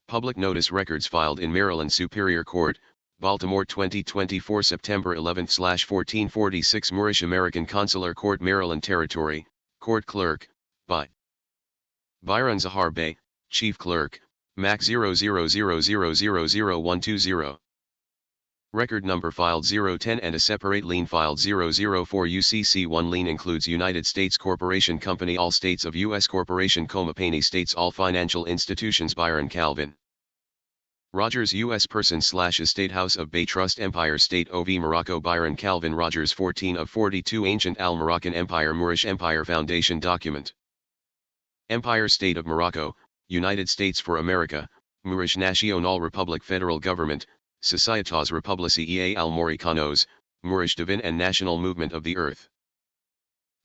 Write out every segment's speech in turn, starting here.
Public notice records filed in Maryland Superior Court, Baltimore 2024 September 11/1446 Moorish American Consular Court Maryland Territory, Court Clerk, by BYRON Zahar Bey, Chief Clerk, mac000000120. Record number filed 010 and a separate lien filed 004 UCC1 lien includes United States Corporation Company all states of U.S. Corporation Comapany states all financial institutions BYRON Calvin Rogers U.S. person / estate House of BEY Trust Empire State of Morocco BYRON Calvin Rogers 14 of 42 Ancient Al-Moroccan Empire Moorish Empire Foundation Document Empire State of Morocco, United States for America, Moorish National Republic Federal Government, Societas Republici Al-Moricanos, Moorish Divine and National Movement of the Earth.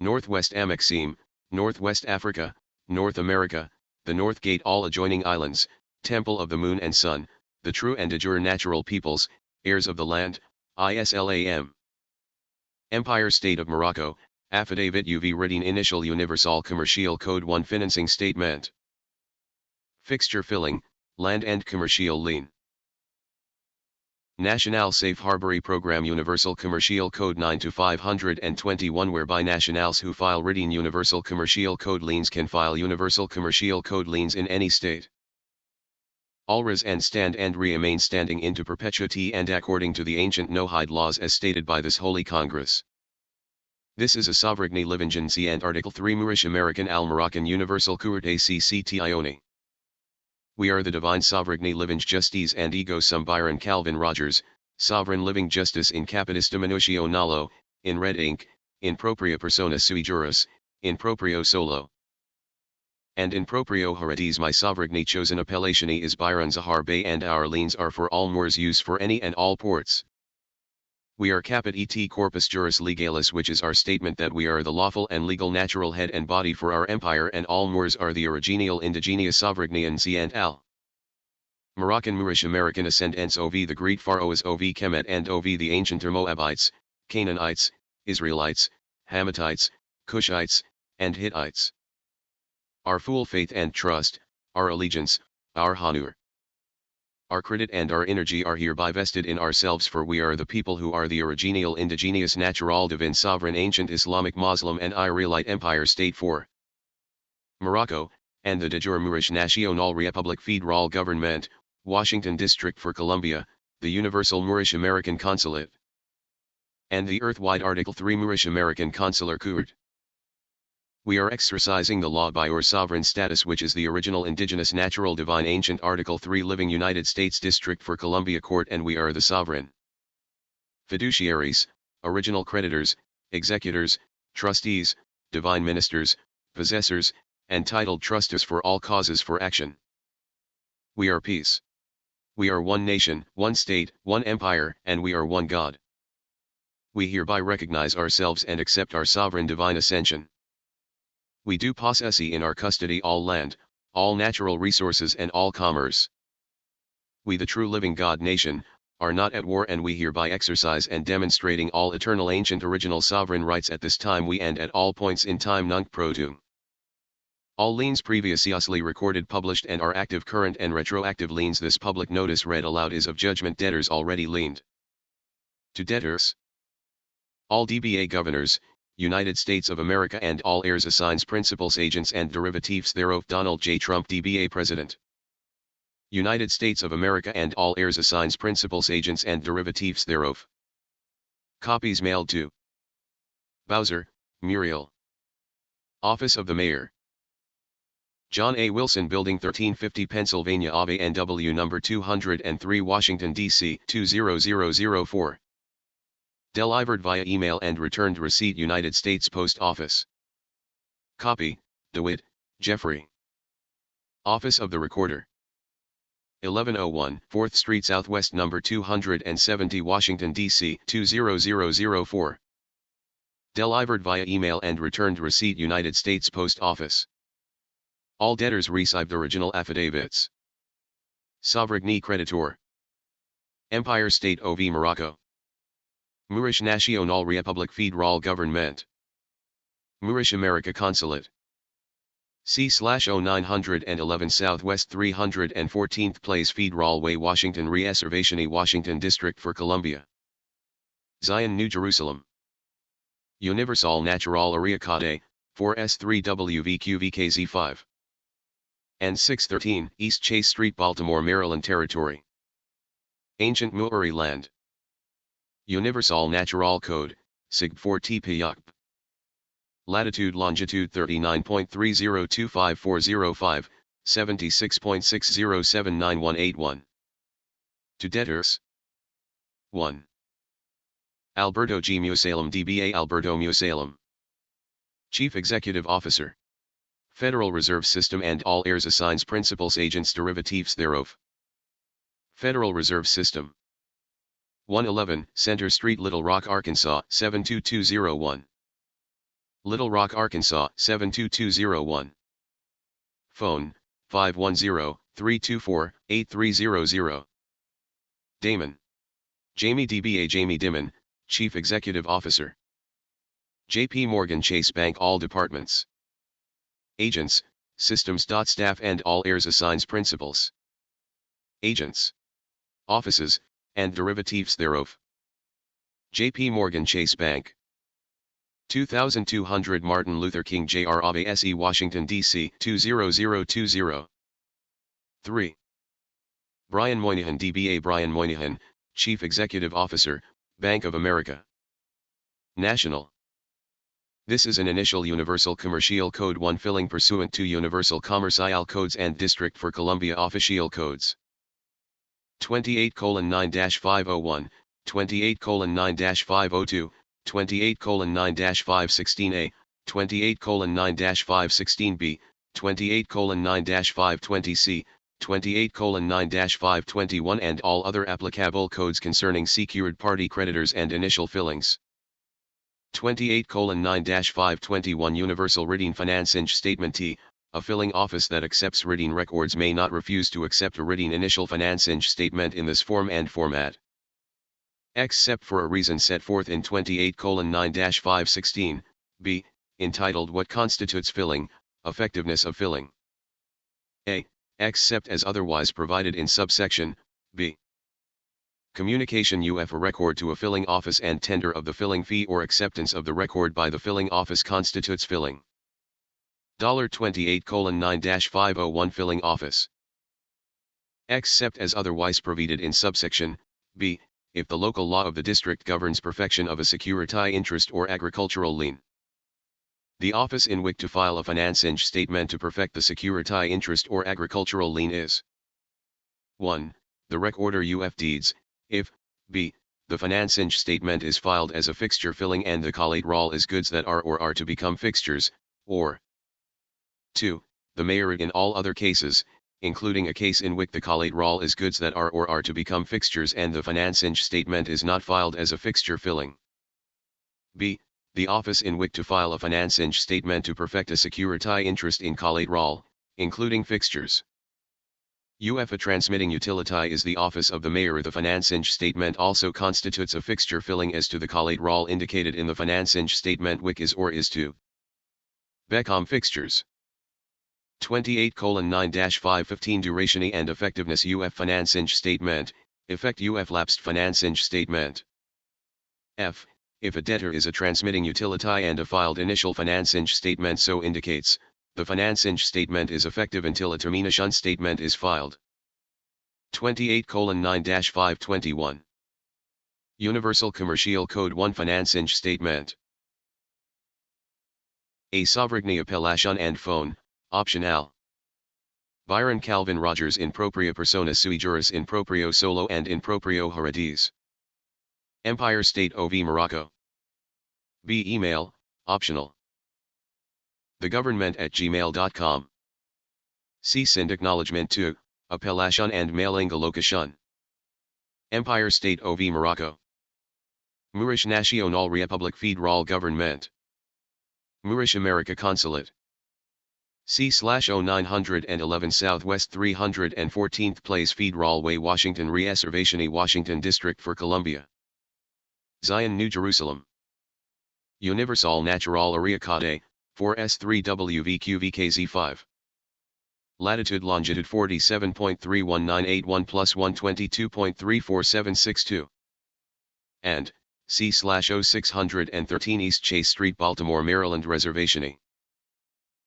Northwest Amaxime, Northwest Africa, North America, the North Gate all adjoining islands, Temple of the Moon and Sun, the true and de jure natural peoples, heirs of the land, ISLAM. Empire State of Morocco, Affidavit UV Reading Initial Universal Commercial Code 1 Financing Statement. Fixture Filling, Land and Commercial Lien. National Safe Harbory Program Universal Commercial Code 9-521 whereby nationals who file reading Universal Commercial Code liens can file Universal Commercial Code liens in any state. Always and stand and remain standing into perpetuity and according to the ancient no-hide laws as stated by this Holy Congress. This is a sovereigne livingency and Article 3 Moorish American Al-Moroccan Universal Court ACCTIONE. We are the divine sovereigne living justice and ego sum BYRON Calvin Rodgers, sovereign living justice in capitis diminutio nolo, in red ink, in propria persona sui juris, in proprio solo. And in proprio heredes my sovereignly chosen appellation is BYRON Zahar Bey and our liens are for all Moors use for any and all ports. We are capit et corpus juris legalis which is our statement that we are the lawful and legal natural head and body for our empire and all Moors are the original indigenous sovereignty and al. Moroccan Moorish American ascendants of the great Pharaohs of Kemet and of the ancient Moabites, Canaanites, Israelites, Hammatites, Cushites, and Hittites. Our full faith and trust, our allegiance, our honor. Our credit and our energy are hereby vested in ourselves for we are the people who are the original indigenous natural divine sovereign ancient Islamic Muslim and Israelite Empire State for Morocco, and the de jure Moorish National Republic Federal Government, Washington District for Columbia, the Universal Moorish American Consulate, and the earth-wide Article 3 Moorish American Consular Court. We are exercising the law by our sovereign status which is the original indigenous natural divine ancient Article 3 living United States District for Columbia Court and we are the sovereign fiduciaries, original creditors, executors, trustees, divine ministers, possessors, and titled trustees for all causes for action. We are peace. We are one nation, one state, one empire, and we are one God. We hereby recognize ourselves and accept our sovereign divine ascension. We do possess in our custody all land, all natural resources and all commerce. We the true living God nation, are not at war and we hereby exercise and demonstrating all eternal ancient original sovereign rights at this time we and at all points in time nunc pro tuum. All liens previously recorded published and are active current and retroactive liens this public notice read aloud is of judgment debtors already liened. To debtors. All DBA governors, United States of America and all heirs assigns principals agents and derivatives thereof Donald J. Trump DBA President. United States of America and all heirs assigns principals agents and derivatives thereof. Copies mailed to Bowser, Muriel. Office of the Mayor. John A. Wilson Building 1350 Pennsylvania Ave NW number 203 Washington, D.C. 20004. Delivered via email and returned receipt United States Post Office. Copy, DeWitt, Jeffrey. Office of the Recorder. 1101 4th Street Southwest number 270 Washington, D.C. 20004. Delivered via email and returned receipt United States Post Office. All debtors received original affidavits. Sovereigne creditor. Empire State of Morocco. Moorish National Republic Federal Government. Moorish American Consulate. C/0911 Southwest 314th Place Federal Way Washington Reservation Washington District for Columbia. Zion New Jerusalem. Universal Natural Area Cade, 4S3WVQVKZ5. and 613 East Chase Street Baltimore Maryland Territory. Ancient Maori Land. Universal Natural Code, SIG 4T Piyuk. Latitude Longitude 39.30254005, 76.60798181. To debtors. 1. Alberto G. Musalem DBA Alberto Musalem. Chief Executive Officer. Federal Reserve System and all heirs assigns principals agents derivatives thereof. Federal Reserve System. 111 Center Street Little Rock, Arkansas 72201. Little Rock, Arkansas 72201. Phone 510-324-8300. Damon. Jamie DBA Jamie Dimon, Chief Executive Officer. J.P. Morgan Chase Bank. All departments. Agents, systems. Staff and all heirs assigns principals. Agents. Offices, and derivatives thereof. J.P. Morgan Chase Bank. 2200 Martin Luther King Jr. Ave S.E. Washington, D.C. 20020. 3. Brian Moynihan DBA Brian Moynihan, Chief Executive Officer, Bank of America. National. This is an initial Universal Commercial Code 1 filling pursuant to Universal Commercial Codes and District for Columbia Official Codes. 28:9-501, 28:9-502, 28:9-516A, 28:9-516B, 28:9-520C, 28:9-521 and all other applicable codes concerning secured party creditors and initial fillings. 28:9-521 Universal Written Financing Statement T. A filling office that accepts written records may not refuse to accept a written initial financing statement in this form and format. Except for a reason set forth in 28:9-516, b, entitled What Constitutes Filling, Effectiveness of Filling. A. Except as otherwise provided in subsection, b. Communication of a record to a filling office and tender of the filling fee or acceptance of the record by the filling office constitutes filling. $28:9-501 Filling Office. Except as otherwise provided in subsection, b, if the local law of the district governs perfection of a security interest or agricultural lien. The office in which to file a financing statement to perfect the security interest or agricultural lien is 1. The recorder of deeds, if, b, the financing statement is filed as a fixture filling and the collateral is goods that are or are to become fixtures, or 2. The mayor in all other cases, including a case in which the collateral is goods that are or are to become fixtures and the financing statement is not filed as a fixture filling. b. The office in which to file a financing statement to perfect a security interest in collateral, including fixtures. If a transmitting utility is the office of the mayor, the financing statement also constitutes a fixture filling as to the collateral indicated in the financing statement which is or is to become fixtures. 28:9-515 Duration and effectiveness of financing statement, effect of lapsed financing statement. F. If a debtor is a transmitting utility and a filed initial financing statement so indicates, the financing statement is effective until a termination statement is filed. 28:9-521 Universal Commercial Code 1 Financing Statement. A sovereigne appellation and phone, optional. BYRON Calvin Rodgers in propria persona sui juris in proprio solo and in proprio heredes. Empire State of Morocco. B. Email, optional. thegovernment@gmail.com. C. Send acknowledgement to, appellation and mailing allocation. Empire State of Morocco. Moorish National Republic Federal Government. Moorish American Consulate. C/0911 Southwest 314th Place Federal Way Washington Reservation Washington District for Columbia. Zion New Jerusalem. Universal Natural Area Cade, 4S3WVQVKZ5. Latitude longitude 47.31981 plus 122.34762. And, C/0613 East Chase Street, Baltimore, Maryland. Reservation E.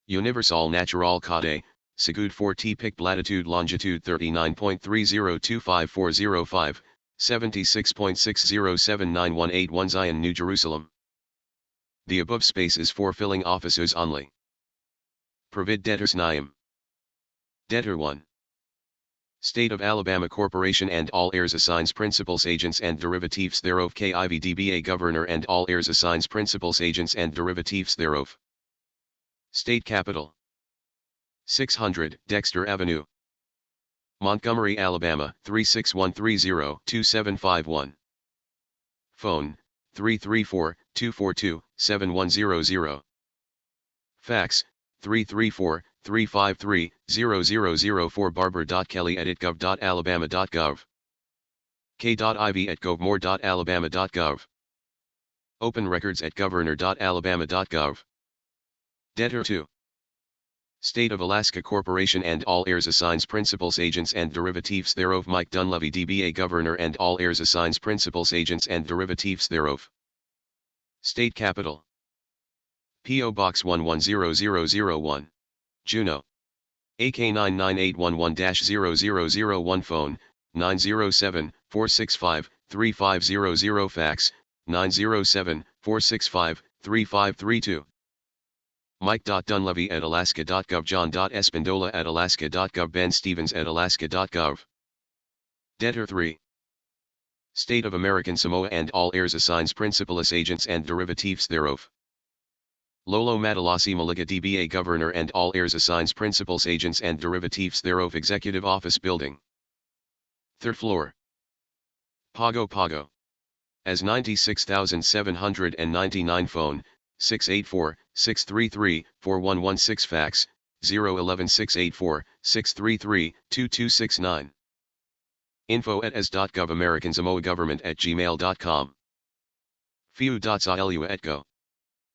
Universal Natural Cade, Segud 4T picked latitude longitude 39.3025405, 76.607918 Zion, New Jerusalem. The above space is for filling offices only. Provid debtors Naim. Debtor 1. State of Alabama Corporation and all heirs assigns principals, agents and derivatives thereof. KIVDBA Governor and all heirs assigns principals, agents and derivatives thereof. State Capital 600 Dexter Avenue, Montgomery, Alabama 36130-2751. Phone 334-242-7100. Fax 334-353-0004. barber.kelly@gov.alabama.gov. k.iv@govmore.alabama.gov. Open records at governor.alabama.gov. Debtor 2. State of Alaska Corporation and all heirs assigns principals, agents and derivatives thereof. Mike Dunleavy, DBA Governor and all heirs assigns principals, agents and derivatives thereof. State Capital P.O. Box 1100001, Juneau. AK99811-0001. Phone 907-465-3500. Fax 907-465-3532. Mike.Dunleavy@alaska.gov. John.Espandola@alaska.gov. Ben Stevens@alaska.gov. Debtor 3. State of American Samoa and all heirs assigns principals, agents and derivatives thereof. Lolo Madalasi Maliga, DBA Governor and all heirs assigns principals, agents and derivatives thereof. Executive Office Building, 3rd floor. Pago Pago. As 96,799. Phone 684-633-4116. Fax 011-684-633-2269. info@as.gov. American Samoa Government@gmail.com. fiu.zaelua@go.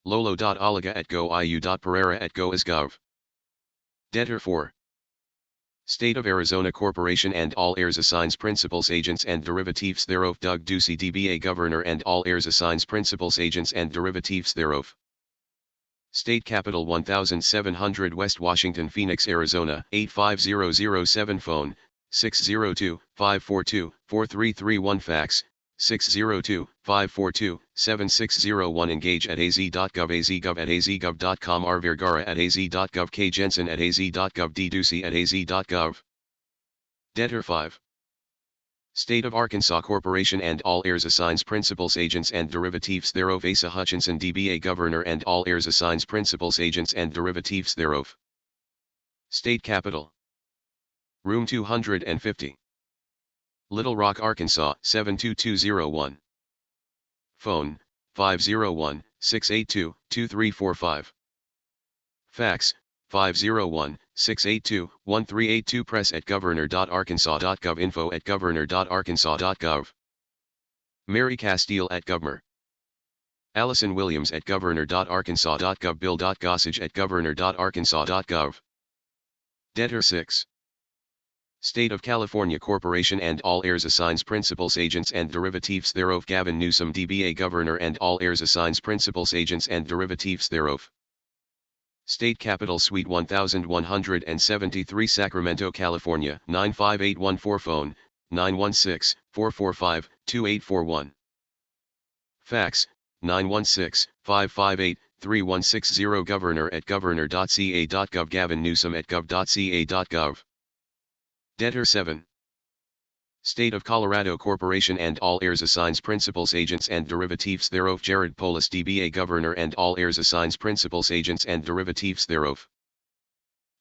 lolo.oliga@go.iu.pereira@go.asgov. Debtor 4. State of Arizona Corporation and all heirs assigns principals, agents and derivatives thereof. Doug Ducey, DBA Governor and all heirs assigns principals, agents and derivatives thereof. State Capital 1700 West Washington, Phoenix, Arizona 85007. Phone 602-542-4331. Fax 602-542-7601. Engage at az.gov. azgov@azgov.com. R. Vergara@az.gov. K. Jensen@az.gov. D. Ducey@az.gov. Debtor 5. State of Arkansas Corporation and all heirs assigns principals, agents and derivatives thereof. Asa Hutchinson, DBA Governor and all heirs assigns principals, agents and derivatives thereof. State Capital Room 250. Little Rock, Arkansas 72201. Phone 501-682-2345. Fax 501-682-1382. Press at governor.arkansas.gov. info@governor.arkansas.gov. Mary Castile at Governor. Allison Williams at governor.arkansas.gov. Bill.Gossage at governor.arkansas.gov. Debtor 6. State of California Corporation and all heirs assigns principals, agents and derivatives thereof. Gavin Newsom, DBA Governor and all heirs assigns principals, agents and derivatives thereof. State Capital Suite 1173, Sacramento, California 95814. Phone 916-445-2841. Fax 916-558-3160. Governor@governor.ca.gov. Gavin Newsom at gov.ca.gov. Debtor 7. State of Colorado Corporation and all heirs assigns principals, agents and derivatives thereof. Jared Polis, DBA Governor and all heirs assigns principals, agents and derivatives thereof.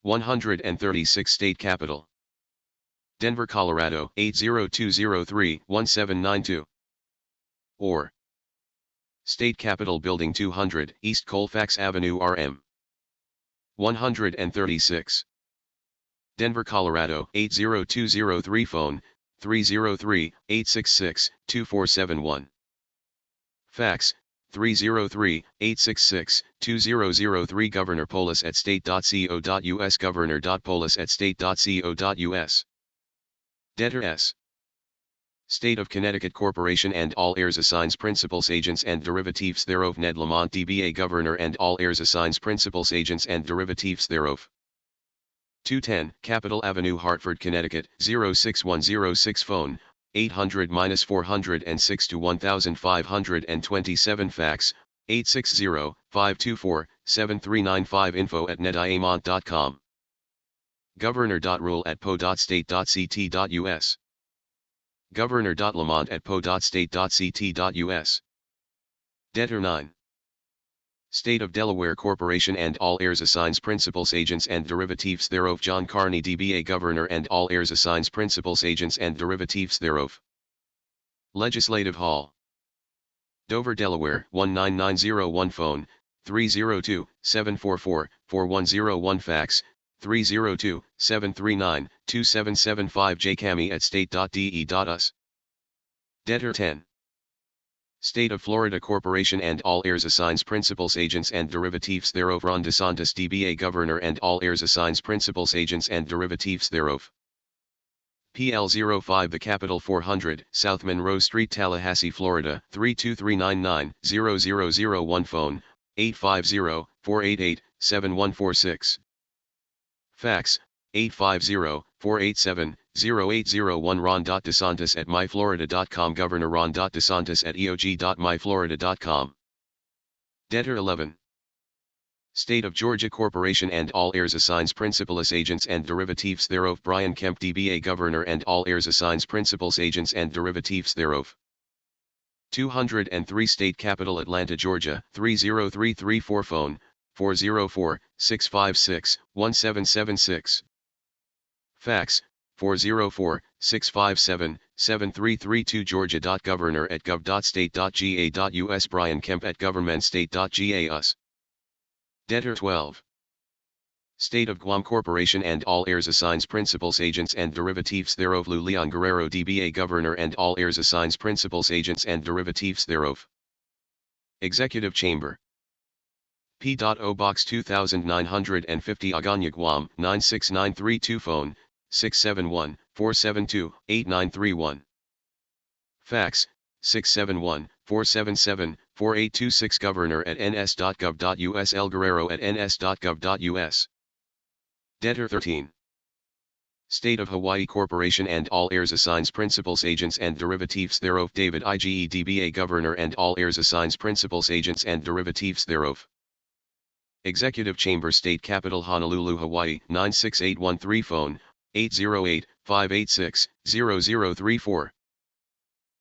136 State Capital Denver, Colorado 80203-1792. Or State Capitol Building 200 East Colfax Avenue, RM 136. Denver, Colorado 80203. Phone 303-866-2471. Fax 303-866-2003 Governor Polis at state.co.us Governor.polis at state.co.us Debtor S. State of Connecticut Corporation and all heirs assigns principals agents and derivatives thereof Ned Lamont DBA Governor and all heirs assigns principals agents and derivatives thereof 210 Capitol Avenue Hartford Connecticut 06106 Phone 800-406-1527 Fax 860-524-7395 Info at nediamont.com Governor.rule at po.state.ct.us Governor.lamont at po.state.ct.us Debtor 9 State of Delaware Corporation and all heirs assigns principals agents and derivatives thereof John Carney DBA Governor and all heirs assigns principals agents and derivatives thereof Legislative Hall Dover, Delaware 19901 Phone 302-744-4101 Fax 302-739-2775 J. Cami at state.de.us Debtor 10 State of Florida Corporation and all heirs assigns principals agents and derivatives thereof Ron DeSantis DBA Governor and all heirs assigns principals agents and derivatives thereof PL 05 The Capitol 400 South Monroe Street Tallahassee, Florida 32399-0001 Phone 850-488-7146 Fax 850-487-0801 Ron.DeSantis at myflorida.com Governor Ron.DeSantis at eog.myflorida.com Debtor 11 State of Georgia Corporation and all heirs assigns principals agents and derivatives thereof Brian Kemp DBA Governor and all heirs assigns principals agents and derivatives thereof 203 State Capitol Atlanta, Georgia 30334 Phone 404-656-1776 Fax 404-657-7332 Georgia.Governor at gov.state.ga.us Brian Kemp at governmentstate.ga.us Debtor 12 State of Guam Corporation and all heirs assigns principals agents and derivatives thereof Lou Leon Guerrero DBA Governor and all heirs assigns principals agents and derivatives thereof Executive Chamber P.O. Box 2950 Agana, Guam 96932 Phone 671-472-8931 Fax 671-477-4826 Governor at ns.gov.us El Guerrero at ns.gov.us Debtor 13 State of Hawaii Corporation and all heirs assigns principals agents and derivatives thereof David IGE DBA Governor and all heirs assigns principals agents and derivatives thereof Executive Chamber State Capitol Honolulu, Hawaii 96813 Phone 808-586-0034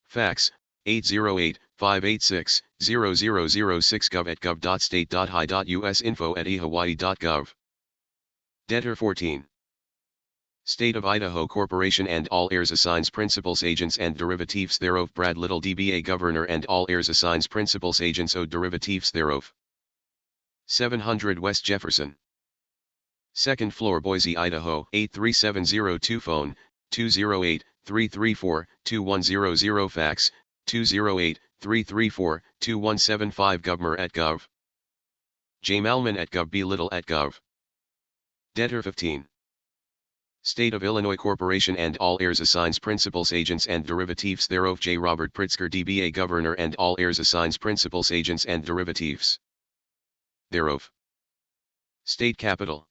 Fax 808-586-0006 Gov at gov.state.hi.us Info at ehawaii.gov Debtor 14 State of Idaho Corporation and all heirs assigns principals agents and derivatives thereof Brad Little DBA Governor and all heirs assigns principals agents o derivatives thereof 700 West Jefferson 2nd floor Boise, Idaho 83702 Phone 208-334-2100 Fax 208-334-2175 Governor at Gov. J. Malman at Gov. B. Little at Gov. Debtor 15 State of Illinois Corporation and all heirs assigns principals agents and derivatives thereof J. Robert Pritzker DBA Governor and all heirs assigns principals agents and derivatives thereof State Capitol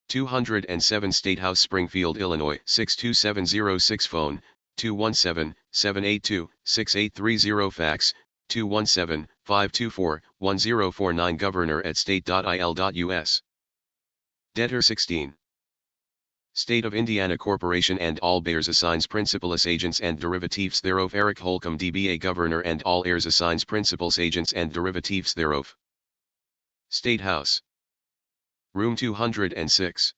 207 State House Springfield, Illinois 62706 Phone 217-782-6830 Fax 217-524-1049 Governor at state.il.us Debtor 16 State of Indiana Corporation and all heirs assigns principals agents and derivatives thereof Eric Holcomb DBA Governor and all heirs assigns principals agents and derivatives thereof State House Room 206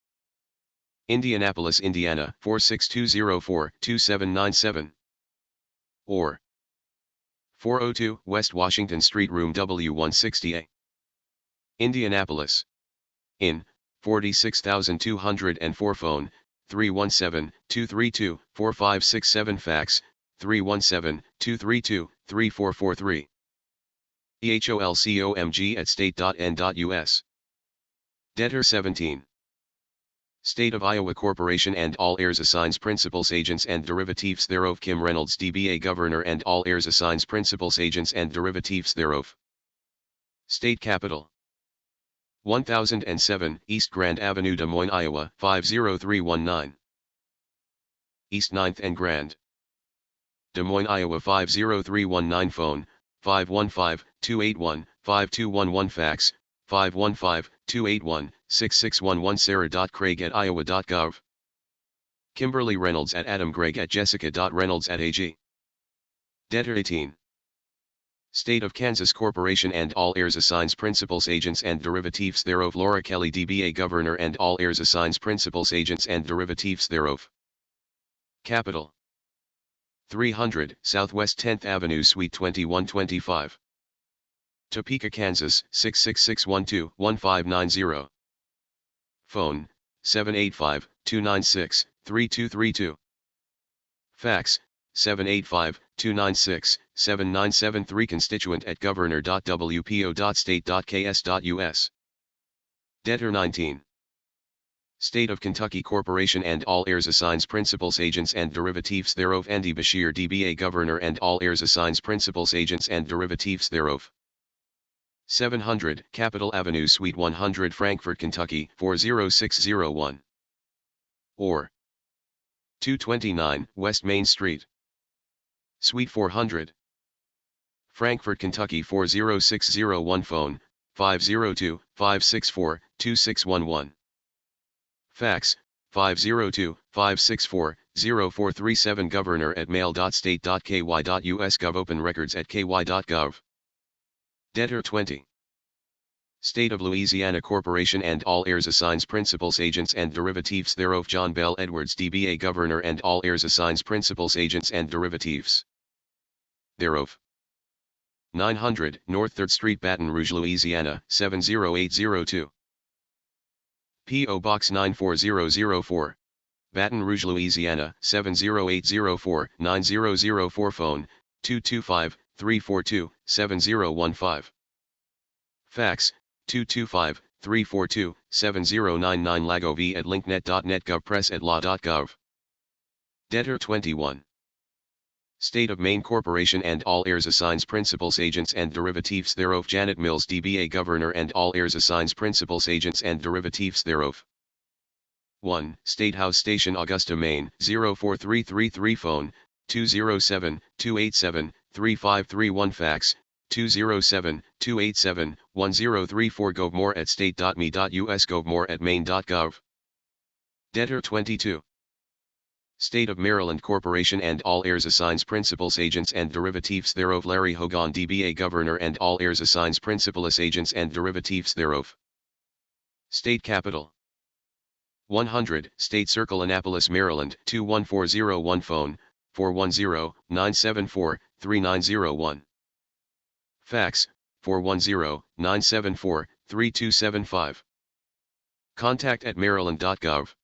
Indianapolis, Indiana 46204-2797 or 402 West Washington Street Room W160A Indianapolis in 46204 Phone 317-232-4567 Fax 317-232-3443 EHOLCOMG at state.n.us. Debtor 17. State of Iowa Corporation and all heirs assigns principals agents and derivatives thereof. Kim Reynolds DBA Governor and all heirs assigns principals agents and derivatives thereof. State Capital 1007 East Grand Avenue, Des Moines, Iowa 50319. East 9th and Grand, Des Moines, Iowa 50319. Phone 515-281-5211. Fax 515-281-6611. Sarah.Craig@iowa.gov. Kimberly Reynolds at adamgregg@jessica.reynolds@ag. Debtor 18. State of Kansas Corporation and all heirs assigns principals agents and derivatives thereof. Laura Kelly DBA Governor and all heirs assigns principals agents and derivatives thereof. Capital 300 Southwest 10th Avenue Suite 2125. Topeka, Kansas 66612-1590. Phone 785-296-3232. Fax 785-296-7973. Constituent@governor.wpo.state.ks.us. Debtor 19. State of Kentucky Corporation and all heirs assigns principals agents and derivatives thereof. Andy Bashir DBA Governor and all heirs assigns principals agents and derivatives thereof. 700 Capitol Avenue Suite 100 Frankfort, Kentucky 40601. Or 229 West Main Street, Suite 400, Frankfort, Kentucky 40601. Phone 502-564-2611. Fax 502-564-0437. Governor@mail.state.ky.us. Gov. Open records at ky.gov. Debtor 20. State of Louisiana Corporation and all heirs assigns principals agents and derivatives thereof. John Bell Edwards DBA Governor and all heirs assigns principals agents and derivatives thereof. 900 North 3rd Street, Baton Rouge, Louisiana 70802. P.O. Box 94004, Baton Rouge, Louisiana 70804, 9004. Phone 225-342-7015. Fax 225-342-7099. lagov@linknet.net. govpress@law.gov. Debtor 21. State of Maine Corporation and all heirs assigns principals agents and derivatives thereof. Janet Mills DBA Governor and all heirs assigns principals agents and derivatives thereof. 1. State House Station, Augusta, Maine 04333. Phone 207-287-3531. Fax 207-287-1034. govmore@state.me.us. govmore@maine.gov. Debtor 22. State of Maryland Corporation and all heirs assigns principals agents and derivatives thereof. Larry Hogan DBA Governor and all heirs assigns principals agents and derivatives thereof. State Capital 100 State Circle, Annapolis, Maryland 21401. Phone 410-974-3901. Fax 410-974-3275. Contact@maryland.gov.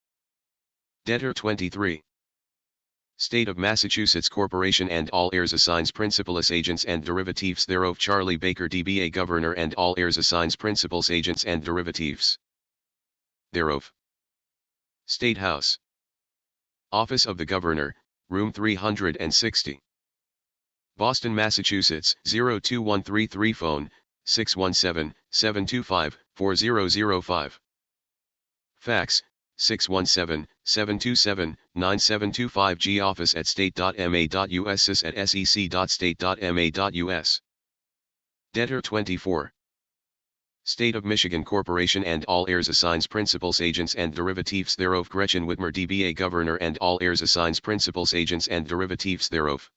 Debtor 23. State of Massachusetts Corporation and all heirs assigns principals agents and derivatives thereof. Charlie Baker DBA Governor and all heirs assigns principals agents and derivatives thereof. State House, Office of the Governor, Room 360. Boston, Massachusetts 02133. Phone 617-725-4005. Fax 617-727-9725. G office@state.ma.us. sys@sec.state.ma.us. Debtor 24. State of Michigan Corporation and all heirs assigns principals agents and derivatives thereof. Gretchen Whitmer DBA Governor and all heirs assigns principals agents and derivatives thereof.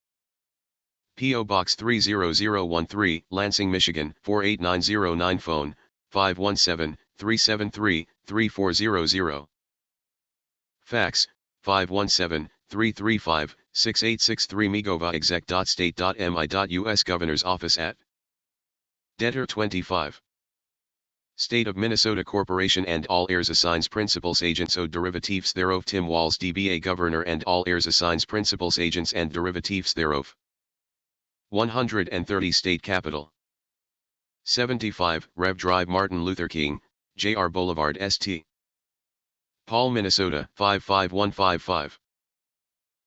P.O. Box 30013, Lansing, Michigan 48909. Phone 517-373-3400. Fax 517-335-6863. migova.exec.state.mi.us. Governor's Office at. Debtor 25. State of Minnesota Corporation and all heirs assigns principals agents or derivatives thereof. Tim Walls DBA Governor and all heirs assigns principals agents and derivatives thereof. 130 State Capital 75, Rev Drive Martin Luther King, Jr. Boulevard St. Paul, Minnesota, 55155.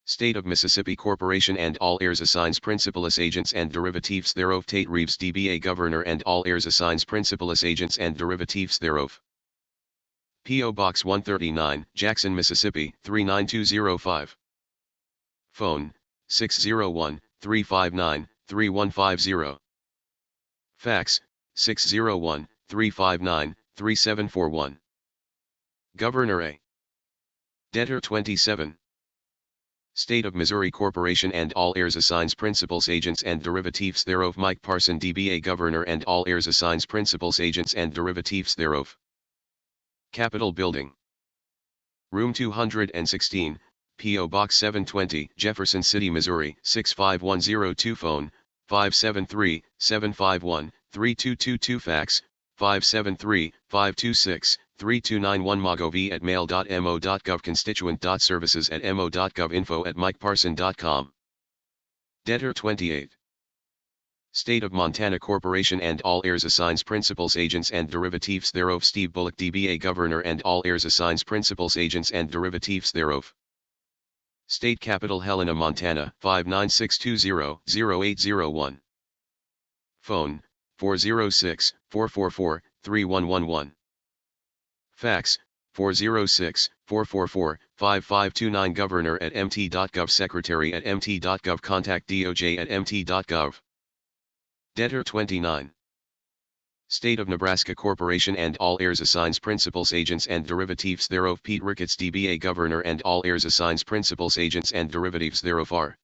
State of Mississippi Corporation and all heirs assigns principalus agents and derivatives thereof. Tate Reeves DBA Governor and all heirs assigns principalus agents and derivatives thereof. P.O. Box 139, Jackson, Mississippi, 39205. Phone, 601-359-3150. Fax, 601-359-3741. Governor A. Debtor 27. State of Missouri Corporation and all heirs assigns principals agents and derivatives thereof. Mike Parson DBA Governor and all heirs assigns principals agents and derivatives thereof. Capitol Building, Room 216, P.O. Box 720, Jefferson City, Missouri, 65102. Phone, 573-751-3222. Fax, 573-526-3291. magov@mail.mo.gov. constituent.services@mo.gov. info@mikeparson.com. Debtor 28. State of Montana Corporation and all heirs assigns principals agents and derivatives thereof. Steve Bullock DBA Governor and all heirs assigns principals agents and derivatives thereof. State Capital Helena, Montana, 59620-0801. Phone, 406-444-3111. Fax, 406-444-5529. Governor@mt.gov. Secretary@mt.gov. Contact DOJ@mt.gov. Debtor 29. State of Nebraska Corporation and all heirs assigns principals agents and derivatives thereof. Pete Ricketts DBA Governor and all heirs assigns principals agents and derivatives thereof. R.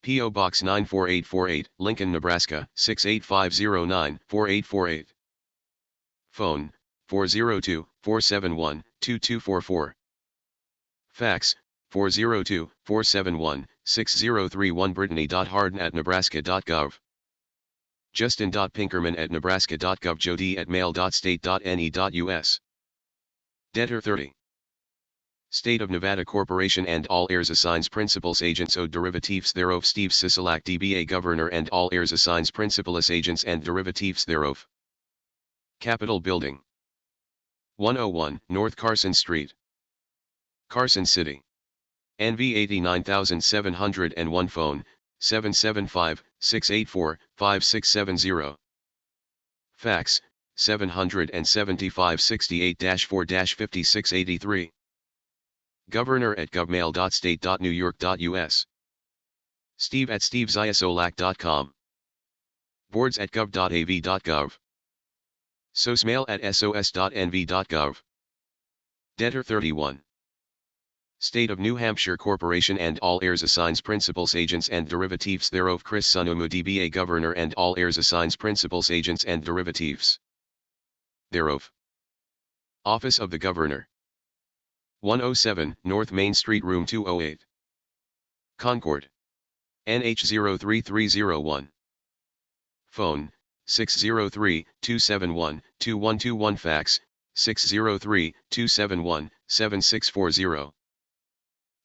P.O. Box 94848, Lincoln, Nebraska, 68509-4848. Phone, 402-471-2244. Fax, 402-471-6031. Brittany.harden@nebraska.gov. Justin.pinkerman@nebraska.gov. Jody@mail.state.ne.us. Debtor 30. State of Nevada Corporation and all heirs assigns principals agents owed derivatives thereof. Steve Sisolak DBA Governor and all heirs assigns principalus agents and derivatives thereof. Capitol Building, 101 North Carson Street, Carson City, NV 89701. Phone, 775-684-5670. Fax, 775-68-4-5683. Governor@govmail.state.newyork.us. Steve@steveziasolak.com. Boards@gov.av.gov. sosmail@sos.nv.gov. Debtor 31. State of New Hampshire Corporation and all heirs assigns principals agents and derivatives thereof. Chris Sunumu DBA Governor and all heirs assigns principals agents and derivatives thereof. Office of the Governor, 107 North Main Street, Room 208. Concord, NH03301. Phone, 603-271-2121. Fax, 603-271-7640.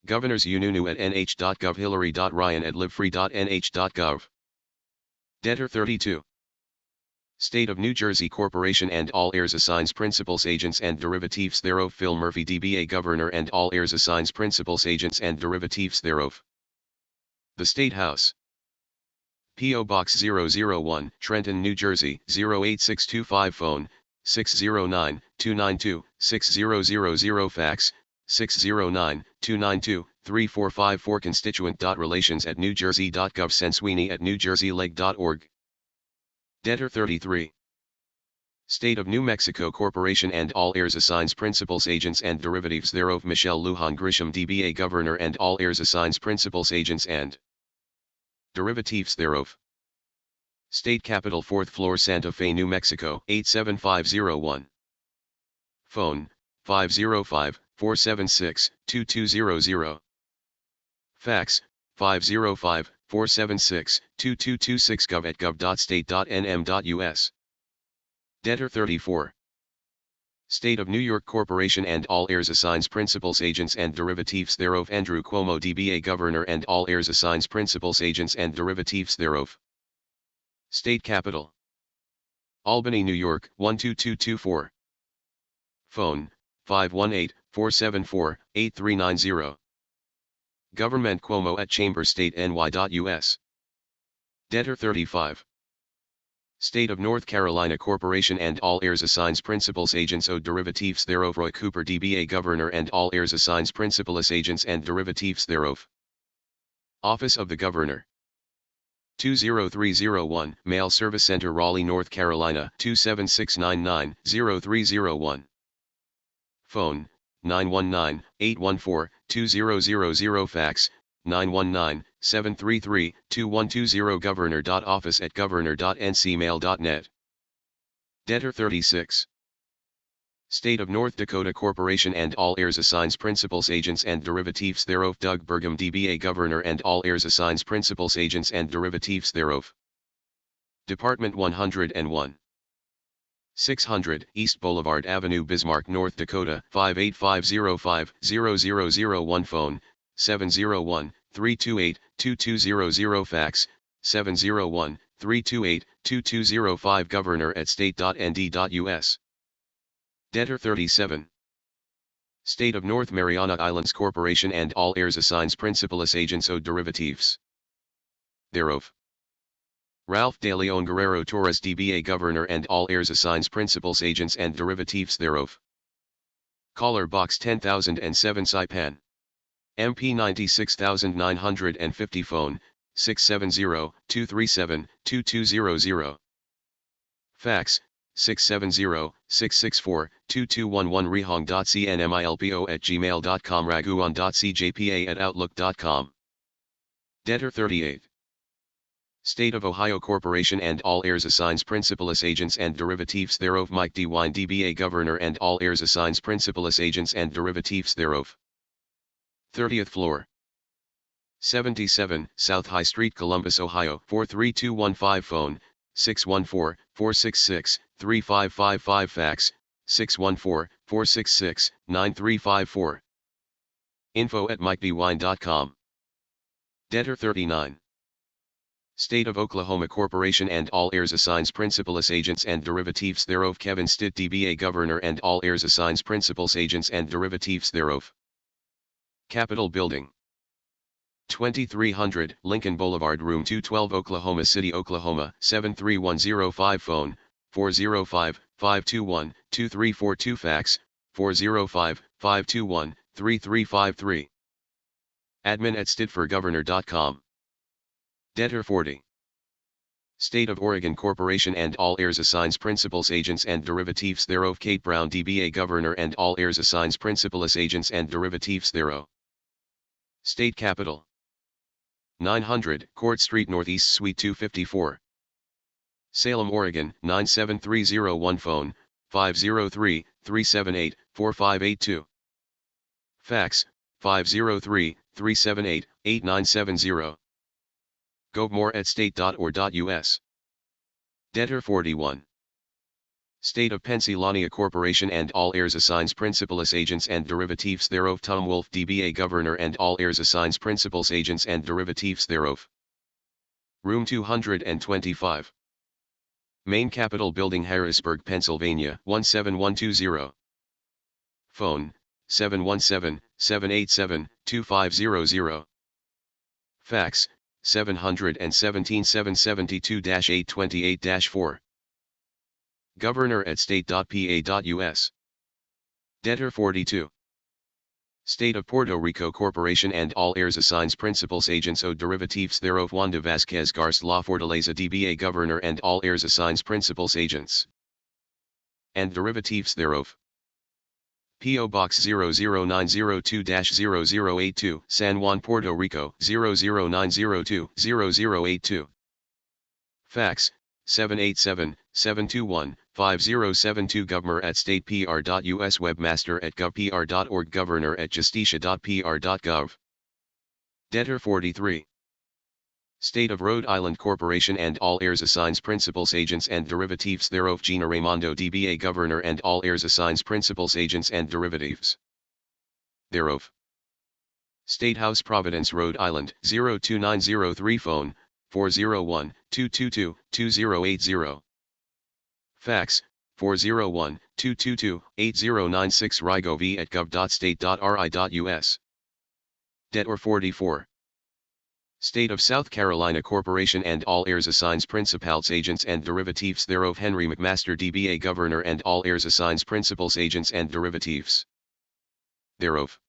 Governors Ununu@nh.gov. Hillary.Ryan@livefree.nh.gov. Debtor 32. State of New Jersey Corporation and all heirs assigns principals agents and derivatives thereof. Phil Murphy DBA Governor and all heirs assigns principals agents and derivatives thereof. The State House, P.O. Box 001, Trenton, New Jersey, 08625. Phone, 609-292-6000. Fax, 609-292-3454. Constituent.relations@newjersey.gov. Sensweeney@newjerseyleg.org. Debtor 33. State of New Mexico Corporation and all heirs assigns principals agents and derivatives thereof. Michelle Lujan Grisham DBA Governor and all heirs assigns principals agents and derivatives thereof. State Capitol, 4th floor, Santa Fe, New Mexico, 87501. Phone, 505-476-2200. Fax, 505-476-2226. gov@gov.state.nm.us. Debtor 34. State of New York Corporation and all heirs assigns principals agents and derivatives thereof. Andrew Cuomo DBA Governor and all heirs assigns principals agents and derivatives thereof. State Capitol, Albany, New York, 12224. Phone, 518-474-8390. Government Cuomo at chamberstateny.us. Debtor 35. State of North Carolina Corporation and all heirs assigns principals agents owed derivatives thereof. Roy Cooper DBA Governor and all heirs assigns principals agents and derivatives thereof. Office of the Governor. 20301, Mail Service Center, Raleigh, North Carolina, 27699-0301. Phone, 919-814-2000. Fax, 919-733-2120. governor.office@governor.ncmail.net. Debtor 36. State of North Dakota Corporation and all heirs assigns principals agents and derivatives thereof. Doug Burgum DBA Governor and all heirs assigns principals agents and derivatives thereof. Department 101. 600 East Boulevard Avenue, Bismarck, North Dakota, 58505-0001. Phone, 701-328-2200. Fax, 701-328-2205. governor@state.nd.us. Debtor 37. State of North Mariana Islands Corporation and all heirs assigns principals agents owed derivatives thereof. Ralph De Leon Guerrero Torres DBA Governor and all heirs assigns principals agents and derivatives thereof. Caller Box 10007 Saipan. MP 96950. Phone, 670-237-2200. Fax, 670-664-2211. rehong.cnmilpo@gmail.com. raguan.cjpa@outlook.com. Debtor 38. State of Ohio Corporation and all heirs assigns principals agents and derivatives thereof. Mike D. Wine DBA Governor and all heirs assigns principals agents and derivatives thereof. 30th floor. 77 South High Street, Columbus, Ohio 43215. Phone, 614-466-3555. Fax, 614-466-9354. info@mikebwine.com. Debtor 39. State of Oklahoma Corporation and all heirs assigns principals agents and derivatives thereof. Kevin Stitt DBA Governor and all heirs assigns principals agents and derivatives thereof. Capitol Building. 2300 Lincoln Boulevard, Room 212, Oklahoma City, Oklahoma 73105. Phone, 405-521-2342. Fax, 405-521-3353. admin@stittforgovernor.com. Debtor 40. State of Oregon Corporation and all heirs assigns principals agents and derivatives thereof. Kate Brown DBA Governor and all heirs assigns principals agents and derivatives thereof. State Capital. 900 Court Street Northeast, Suite 254. Salem, Oregon 97301. Phone, 503-378-4582. Fax, 503-378-8970. govmore@state.or.us. Debtor 41. State of Pennsylvania Corporation and all heirs assigns principals agents and derivatives thereof. Tom Wolf DBA Governor and all heirs assigns principals agents and derivatives thereof. Room 225. Main Capitol Building, Harrisburg, Pennsylvania 17120. Phone, 717-787-2500. Fax, 717-772-828-4. governor@state.pa.us. Debtor 42. State of Puerto Rico Corporation and all heirs assigns principals agents owed derivatives thereof. Wanda Vasquez Garce La Fortaleza DBA Governor and all heirs assigns principals agents and derivatives thereof. P.O. Box 00902-0082, San Juan, Puerto Rico 00902-0082. Fax, 787-721-5072. governor@statepr.us. webmaster@govpr.org. governor@justicia.pr.gov. Debtor 43. State of Rhode Island Corporation and all heirs assigns principals agents and derivatives thereof. Gina Raimondo DBA Governor and all heirs assigns principals agents and derivatives thereof. State House, Providence, Rhode Island 02903. Phone, 401-222-2080. Fax, 401-222-8096 rigov@gov.state.ri.us. Debtor 44. State of South Carolina Corporation and all heirs assigns principals agents and derivatives thereof Henry McMaster DBA Governor and all heirs assigns principals agents and derivatives thereof.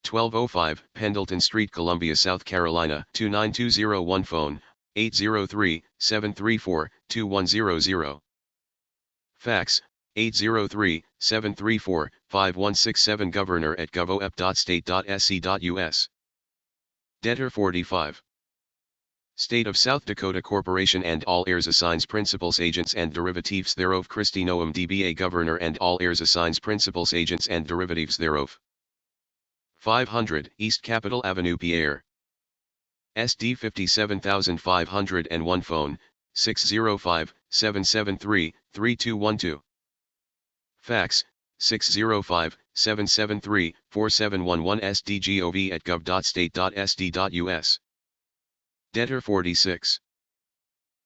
1205 Pendleton Street, Columbia, South Carolina 29201 Phone, 803-734-2100. Fax, 803-734-5167 governor@gov.state.sc.us. Debtor 45. State of South Dakota Corporation and all heirs assigns principals agents and derivatives thereof Christy Noam DBA Governor and all heirs assigns principals agents and derivatives thereof. 500 East Capitol Avenue, Pierre. SD 57501 Phone, 605-773-3212. Fax, 605-773-4711 sdgov@gov.state.sd.us. Debtor 46.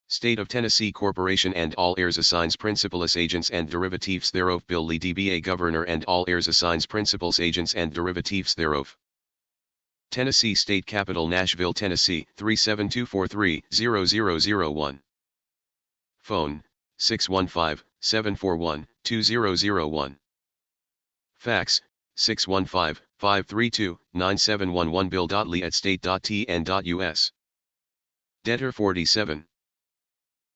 State of Tennessee Corporation and all heirs assigns principals agents and derivatives thereof Bill Lee DBA Governor and all heirs assigns principals agents and derivatives thereof. Tennessee State Capital, Nashville, Tennessee 37243-0001. Phone, 615-741-2001. Fax, 615-532-9711 bill.lee@state.tn.us. Debtor 47.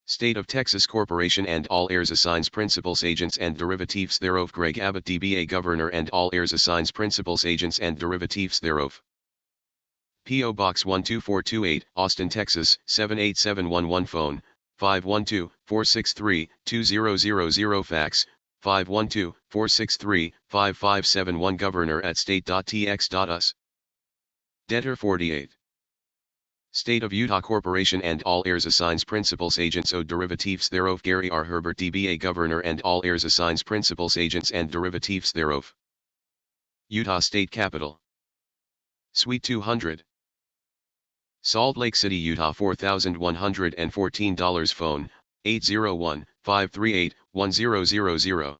State of Texas Corporation and all heirs assigns principals agents and derivatives thereof Greg Abbott DBA Governor and all heirs assigns principals agents and derivatives thereof. P.O. Box 12428, Austin, Texas 78711 Phone, 512-463-2000 Fax, 512-463-5571 Governor@state.tx.us. Debtor 48. State of Utah Corporation and all heirs assigns principals agents o derivatives thereof Gary R. Herbert DBA Governor and all heirs assigns principals agents and derivatives thereof. Utah State Capitol, Suite 200. Salt Lake City, Utah $4,114 Phone, 801-538-1000.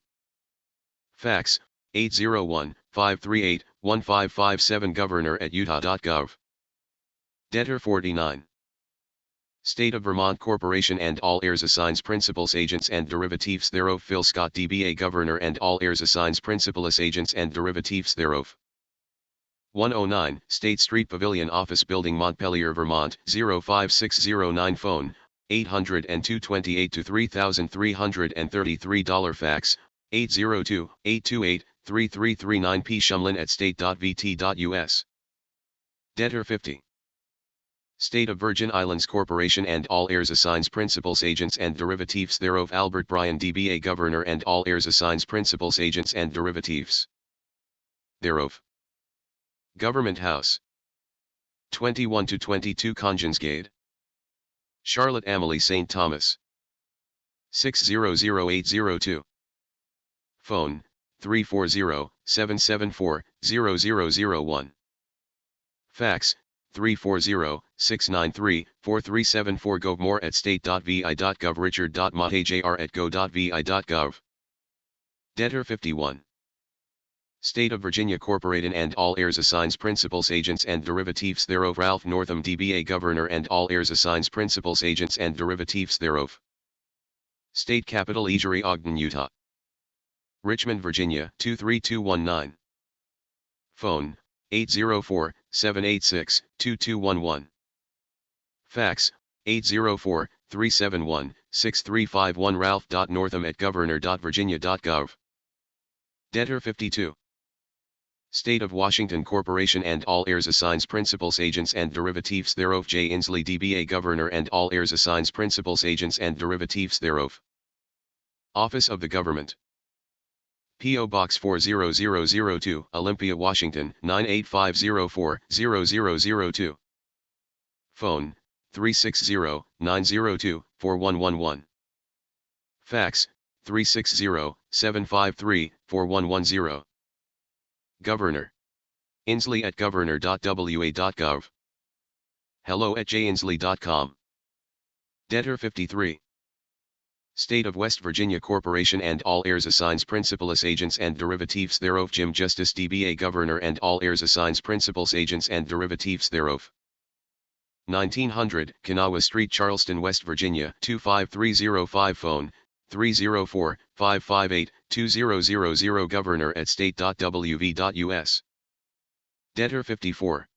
Fax, 801-538-1557 Governor@utah.gov. Debtor 49. State of Vermont Corporation and all heirs assigns principals agents and derivatives thereof Phil Scott DBA Governor and all heirs assigns principals agents and derivatives thereof. 109 State Street Pavilion Office Building, Montpelier, Vermont 05609 Phone, 828-3333 Fax, 802-828-3339 P. Shumlin@state.vt.us. Debtor 50. State of Virgin Islands Corporation and all heirs assigns principals agents and derivatives thereof Albert Bryan DBA Governor and all heirs assigns principals agents and derivatives thereof. Government House, 21-22 Conjonsgate, Charlotte Amalie St. Thomas, 600802. Phone, 340-774-0001. Fax, 340-693-4374 govmore@state.vi.gov richard.motajr@go.vi.gov. Debtor 51. State of Virginia Corporated and all heirs assigns principals agents and derivatives thereof Ralph Northam DBA Governor and all heirs assigns principals agents and derivatives thereof. State Capital Eagery, Ogden, Utah. Richmond, Virginia 23219. Phone, 804-786-2211. Fax, 804-371-6351 ralph.northam@governor.virginia.gov. Debtor 52. State of Washington Corporation and all heirs assigns principals agents and derivatives thereof J. Inslee DBA Governor and all heirs assigns principals agents and derivatives thereof. Office of the Government. P.O. Box 40002, Olympia, Washington 98504-0002. Phone, 360-902-4111. Fax, 360-753-4110. Governor, Inslee@governor.wa.gov. hello@jinslee.com. Debtor 53. State of West Virginia Corporation and all heirs assigns principals agents and derivatives thereof. Jim Justice DBA Governor and all heirs assigns principals agents and derivatives thereof. 1900 Kanawha Street, Charleston, West Virginia 25305. Phone 304-558-2000. Governor at state.wv.us. Debtor 54.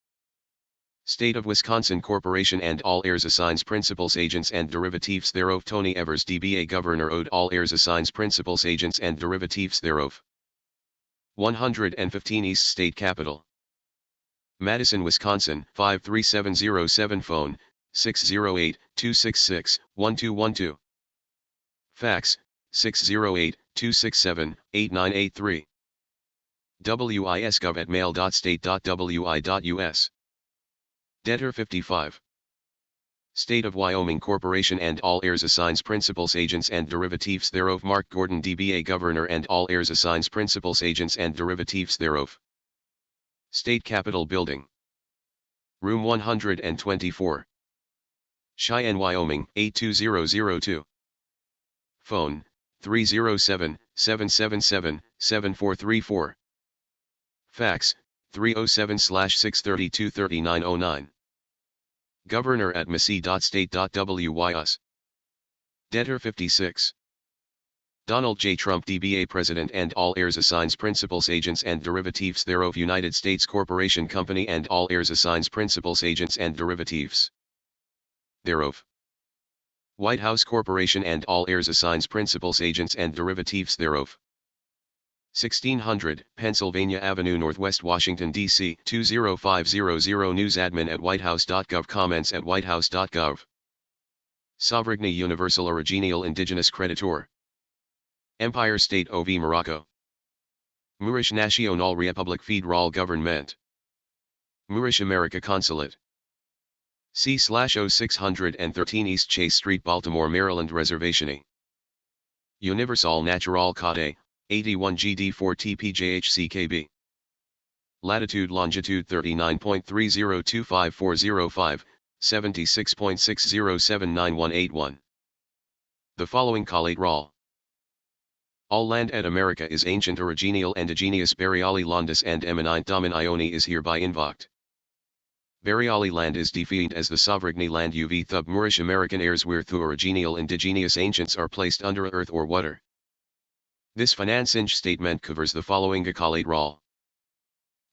State of Wisconsin Corporation and all heirs assigns principals agents and derivatives thereof. Tony Evers DBA Governor owed all heirs assigns principals agents and derivatives thereof. 115 East State Capitol. Madison, Wisconsin 53707. Phone 608-266-1212. Fax 608-267-8983. wisgov@mail.state.wi.us. Debtor 55. State of Wyoming Corporation and all heirs assigns principals agents and derivatives thereof. Mark Gordon DBA Governor and all heirs assigns principals agents and derivatives thereof. State Capitol Building. Room 124. Cheyenne, Wyoming 82002. Phone 307-777-7434. Fax 307/632-3909. Governor at mac000000120. Debtor 56. Donald J. Trump DBA President and all heirs assigns principals agents and derivatives thereof. United States Corporation Company and all heirs assigns principals agents and derivatives thereof. White House Corporation and all heirs assigns principals agents and derivatives thereof. 1600 Pennsylvania Avenue Northwest, Washington, D.C. 20500. News admin at whitehouse.gov. Comments at whitehouse.gov. Sovereigne Universal Original Indigenous Creditor. Empire State of Morocco. Moorish National Republic Federal Government. Moorish American Consulate. C/0613 East Chase Street, Baltimore, Maryland. Reservation. Universal Natural Code 81 GD4 TPJHCKB. Latitude longitude 39.3025405, 76.60799181. The following collateral. All land at America is ancient original indigenous buriali landus and eminent dominioni is hereby invoked. Buriali land is defined as the sovereigne land uv thub Moorish American heirs where the original indigenous ancients are placed under earth or water. This financing statement covers the following collateral.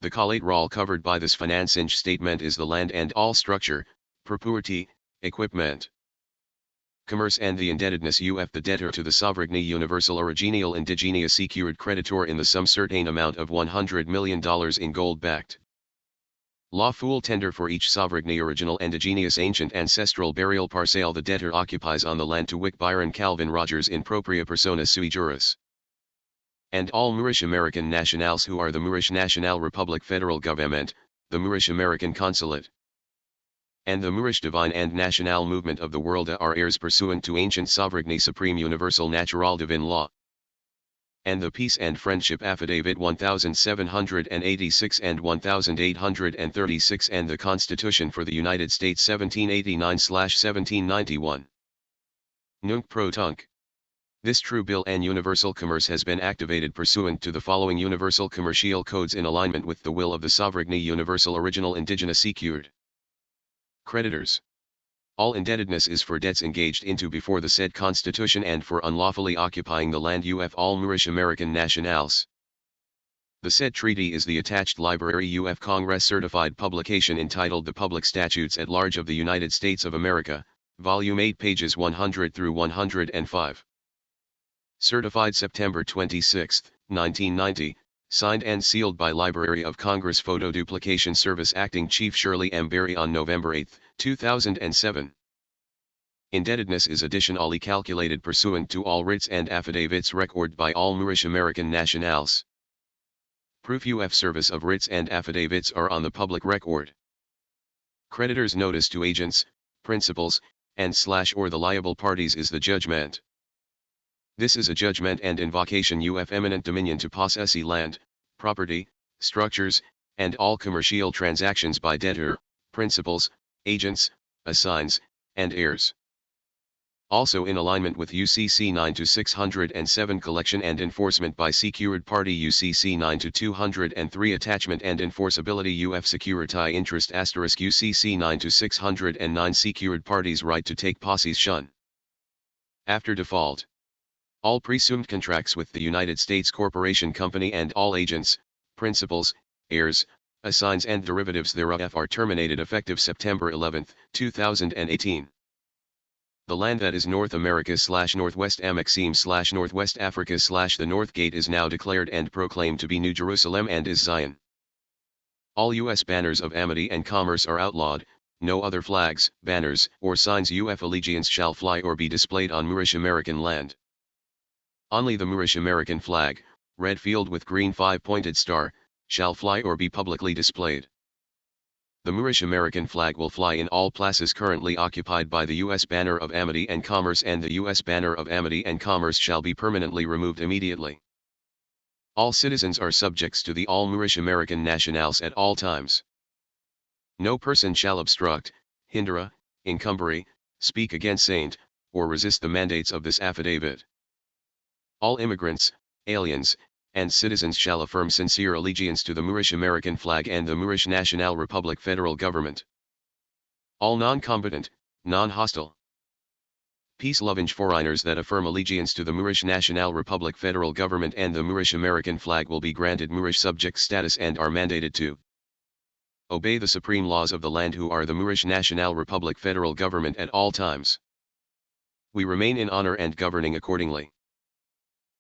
The collateral covered by this financing statement is the land and all structure, property, equipment, commerce and the indebtedness of the debtor to the sovereigne universal original indigenous secured creditor in the sum certain amount of $100 million in gold-backed lawful tender for each sovereigne original indigenous ancient ancestral burial parcel the debtor occupies on the land to wit BYRON CALVIN RODGERS in propria persona sui juris. And all Moorish American nationals who are the Moorish National Republic Federal Government, the Moorish American Consulate, and the Moorish Divine and National Movement of the World are heirs pursuant to ancient sovereignty supreme universal natural divine law. And the Peace and Friendship Affidavit 1786 and 1836 and the Constitution for the United States 1789/1791. Nunc pro tunc. This true bill and universal commerce has been activated pursuant to the following universal commercial codes in alignment with the will of the sovereigne universal original indigenous secured creditors. All indebtedness is for debts engaged into before the said Constitution and for unlawfully occupying the land of all Moorish American nationals. The said treaty is the attached library of Congress certified publication entitled The Public Statutes at Large of the United States of America, Volume 8 pages 100 through 105. Certified September 26, 1990, signed and sealed by Library of Congress Photo Duplication Service Acting Chief Shirley M. Berry on November 8, 2007. Indebtedness is additionally calculated pursuant to all writs and affidavits recorded by all Moorish American nationals. Proof of service of writs and affidavits are on the public record. Creditors' notice to agents, principals, and/or the liable parties is the judgment. This is a judgment and invocation of eminent dominion to possess land, property, structures, and all commercial transactions by debtor, principals, agents, assigns, and heirs. Also in alignment with UCC 9-607 collection and enforcement by secured party UCC 9-203 attachment and enforceability UF security interest asterisk UCC 9-609 secured parties right to take posses shun. After default. All presumed contracts with the United States Corporation Company and all agents, principals, heirs, assigns and derivatives thereof are terminated effective September 11, 2018. The land that is North America/Northwest Maxime/Northwest Africa/the North Gate is now declared and proclaimed to be New Jerusalem and is Zion. All U.S. banners of amity and commerce are outlawed. No other flags, banners, or signs of allegiance shall fly or be displayed on Moorish American land. Only the Moorish American flag, red field with green 5-pointed star, shall fly or be publicly displayed. The Moorish American flag will fly in all places currently occupied by the U.S. banner of amity and commerce, and the U.S. banner of amity and commerce shall be permanently removed immediately. All citizens are subjects to the all Moorish American nationals at all times. No person shall obstruct, hinder, encumber, speak against, or resist the mandates of this affidavit. All immigrants, aliens, and citizens shall affirm sincere allegiance to the Moorish American flag and the Moorish National Republic federal government. All non-combatant, non-hostile, peace-loving foreigners that affirm allegiance to the Moorish National Republic federal government and the Moorish American flag will be granted Moorish subject status and are mandated to obey the supreme laws of the land who are the Moorish National Republic federal government at all times. We remain in honor and governing accordingly.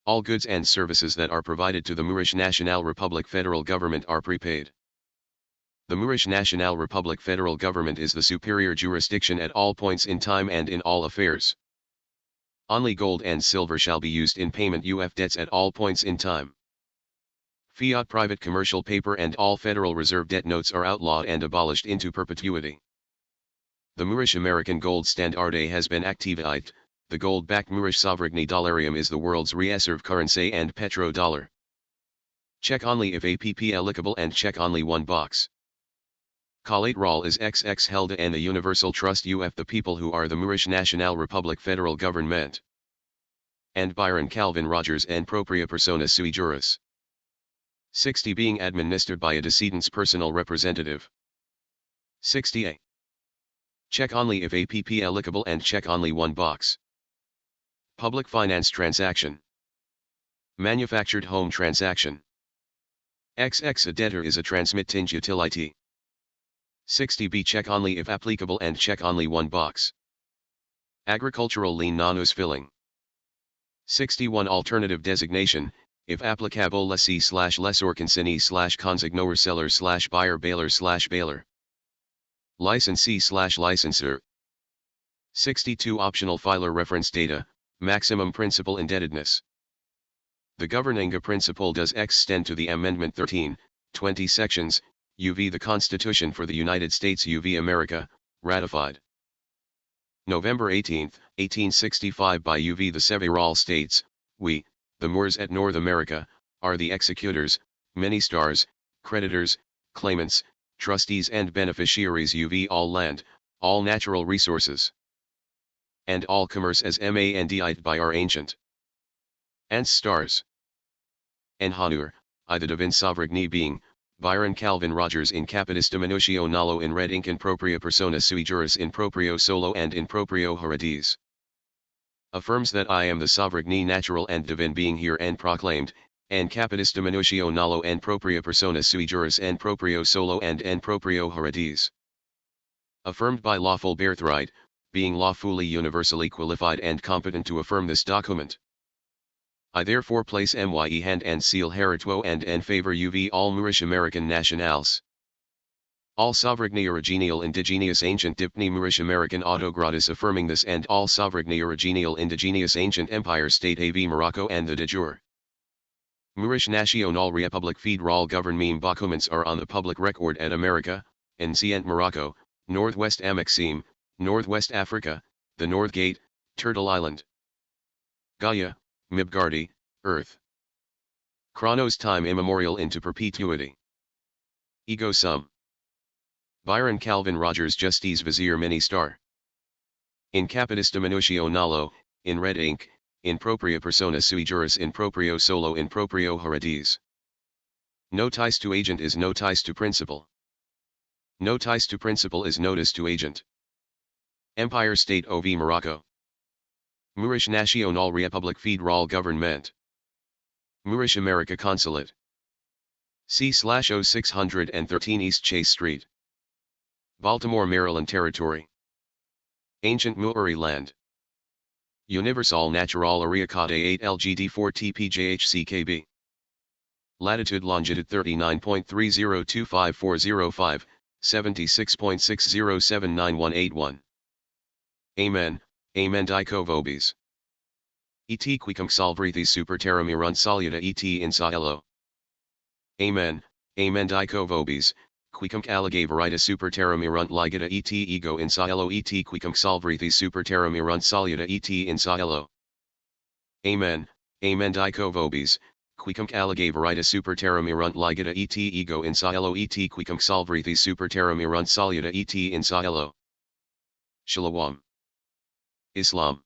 All goods and services that are provided to the Moorish National Republic federal government are prepaid. The Moorish National Republic federal government is the superior jurisdiction at all points in time and in all affairs. Only gold and silver shall be used in payment of debts at all points in time. Fiat private commercial paper and all Federal Reserve debt notes are outlawed and abolished into perpetuity. The Moorish American gold standard has been activated. The gold-backed Moorish sovereigne dollarium is the world's reserve currency and petrodollar. Check only if applicable and check only one box. Collateral is XX held and the Universal Trust of the people who are the Moorish National Republic federal government. And BYRON CALVIN RODGERS and propria persona sui juris. 60 being administered by a decedent's personal representative. 60a. Check only if applicable and check only one box. Public finance transaction. Manufactured home transaction. XX a debtor is a transmitting utility. 60b check only if applicable and check only one box. Agricultural lien non-us filling. 61 alternative designation, if applicable lessee/lessor consignee/consignor seller/buyer bailor/bailor. Licensee/licensor. 62 optional filer reference data, maximum principal indebtedness. The governing principle does extend to the Amendment 13, 20 sections, the Constitution for the United States America, ratified November 18, 1865 by the several states. We, the Moors at North America, are the executors, ministers, creditors, claimants, trustees and beneficiaries of all land, all natural resources, and all commerce as mandated by our ancient ancestors. En honor, I the divine sovereignty being, BYRON CALVIN RODGERS in capitis diminutio nolo in red ink in propria persona sui juris in proprio solo and in proprio heredes. Affirms that I am the sovereignty natural and divine being here and proclaimed, and capitis diminutio nolo and propria persona sui juris and proprio solo and en proprio heredes. Affirmed by lawful birthright, being lawfully universally qualified and competent to affirm this document. I therefore place my hand and seal hereto and en favor of all Moorish American nationals. All sovereignty original indigenous ancient dipni Moorish American autogratis affirming this and all sovereignty original indigenous ancient empire state av Morocco and the de jure. Moorish National Republic Federal Government documents are on the public record at America, Ancient Morocco, Northwest Maxime, Northwest Africa, the North Gate, Turtle Island. Gaia, Mibgardi, Earth. Chronos time immemorial into perpetuity. Ego sum. BYRON CALVIN RODGERS Justice Vizier Mini Star. In capitis diminutio nolo, in red ink, in propria persona sui juris in proprio solo in proprio heredes. Notice to agent is notice to principal. Notice to principal is notice to agent. Empire State of Morocco. Moorish National Republic Federal Government. Moorish American Consulate. C/0613 East Chase Street. Baltimore, Maryland Territory. Ancient Moori Land. Universal Natural Area Code 8 LGD4 TPJHCKB. Latitude Longitude 39.30254005, 76.60791181. Amen, Amen Diko Vobis. Et quicum salvrithis super terra mirant saluta et in saelo. Amen, Amen Diko Vobis, quicum alligaveritis super terra mirant ligata et ego in saelo et quicum salvrithis super terra mirant saluta et in saelo. Amen, Amen Diko Vobis, quicum alligaveritis super terra mirant ligata et ego in saelo et quicum salvrithis super terra mirant saluta et in saelo. Shalom. Islam.